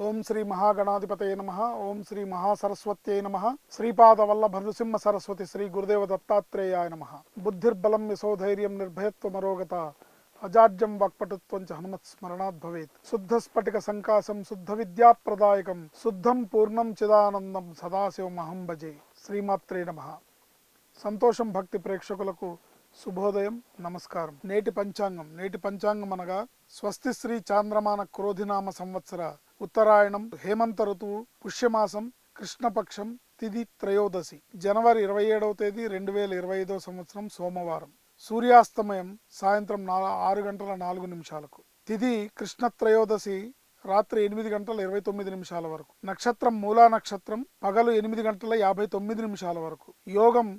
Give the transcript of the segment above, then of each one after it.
ఓం శ్రీ మహాగణాధిపతయ నమః. ఓం శ్రీ మహాసరస్వత్యై నమః. శ్రీపాదవల్లభ నృసింహ సరస్వతి శ్రీ గురుదేవ దత్తాత్రేయాయ నమః. బుద్ధిర్బలం యశోధైర్యం నిర్భయత్వమరోగత అజాడ్యం వాక్పటుత్వం చ హనుమత్ స్మరణాత్ భవేత్. శుద్ధ స్ఫటిక సంకాశం శుద్ధ విద్యాప్రదాయకం శుద్ధం పూర్ణం చిదానందం సదాశివమహం భజే. శ్రీమాత్రే నమః. సంతోషం భక్తి ప్రేక్షకులకు శుభోదయం, నమస్కారం. నేటి పంచాంగం అనగా స్వస్తి శ్రీ చాంద్రమాన క్రోధినామ సంవత్సర ఉత్తరాయణం, హేమంత ఋతువు, పుష్యమాసం, కృష్ణపక్షం, తిథి త్రయోదశి, జనవరి 27వ తేదీ 2025 సంవత్సరం సోమవారం. సూర్యాస్తమయం సాయంత్రం 6 గంటల 4 నిమిషాలకు. తిథి కృష్ణ త్రయోదశి రాత్రి 8 గంటల 29 నిమిషాల వరకు. నక్షత్రం మూలా నక్షత్రం పగలు 8 గంటల 59 నిమిషాల వరకు. యోగం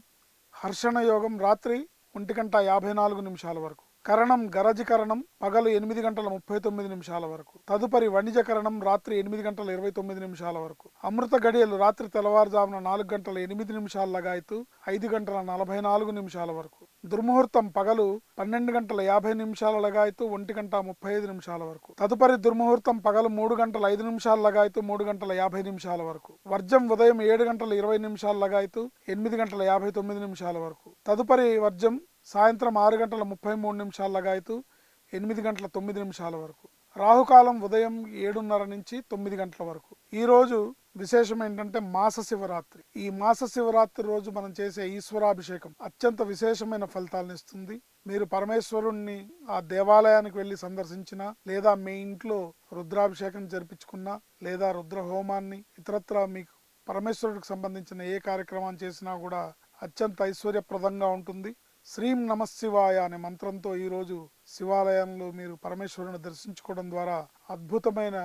హర్షణ యోగం రాత్రి 1 గంట 54 నిమిషాల వరకు. కరణం గరజికరణం పగలు 8 గంటల 39 నిమిషాల వరకు. తదుపరి వణిజకరణం రాత్రి 8 గంటల 29 నిమిషాల వరకు. అమృత గడియలు రాత్రి తెల్లవారుజామున 4 గంటల 8 నిమిషాల లగాయతు 5 గంటల 44 నిమిషాల వరకు. దుర్ముహూర్తం పగలు 12 గంటల 50 నిమిషాల లగాయతు 1 గంట 35 నిమిషాల వరకు. తదుపరి దుర్ముహూర్తం పగలు 3 గంటల 5 నిమిషాల లగాయతు 3 గంటల 50 నిమిషాల వరకు. వర్జం ఉదయం 7 గంటల 20 నిమిషాల లగాయతు 8 గంటల 59 నిమిషాల వరకు. తదుపరి వర్జం సాయంత్రం 6 గంటల 33 నిమిషాల లగాయతు 8 గంటల 9 నిమిషాల వరకు. రాహుకాలం ఉదయం 7:30 నుంచి 9 గంటల వరకు. ఈ రోజు విశేషం ఏంటంటే మాస శివరాత్రి. ఈ మాస శివరాత్రి రోజు మనం చేసే ఈశ్వరాభిషేకం అత్యంత విశేషమైన ఫలితాలను ఇస్తుంది. మీరు పరమేశ్వరుణ్ణి ఆ దేవాలయానికి వెళ్ళి సందర్శించినా, లేదా మీ ఇంట్లో రుద్రాభిషేకం జరిపించుకున్నా, లేదా రుద్ర హోమాన్ని ఇతరత్ర మీకు పరమేశ్వరుడికి సంబంధించిన ఏ కార్యక్రమాన్ని చేసినా కూడా అత్యంత ఐశ్వర్యప్రదంగా ఉంటుంది. శ్రీం నమశివాయ అనే మంత్రంతో ఈరోజు శివాలయంలో మీరు పరమేశ్వరుని దర్శించుకోవడం ద్వారా అద్భుతమైన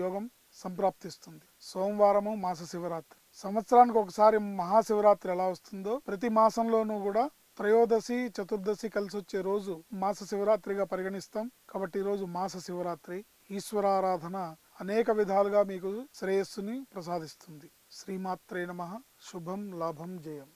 యోగం సంప్రాప్తిస్తుంది. సోమవారము మాస శివరాత్రి. సంవత్సరానికి ఒకసారి మహాశివరాత్రి ఎలా వస్తుందో ప్రతి మాసంలోనూ కూడా త్రయోదశి చతుర్దశి కలిసి వచ్చే రోజు మాస శివరాత్రిగా పరిగణిస్తాం. కాబట్టి ఈరోజు మాస శివరాత్రి. ఈశ్వరారాధన అనేక విధాలుగా మీకు శ్రేయస్సుని ప్రసాదిస్తుంది. శ్రీమాత్రే నమః. శుభం లాభం జయం.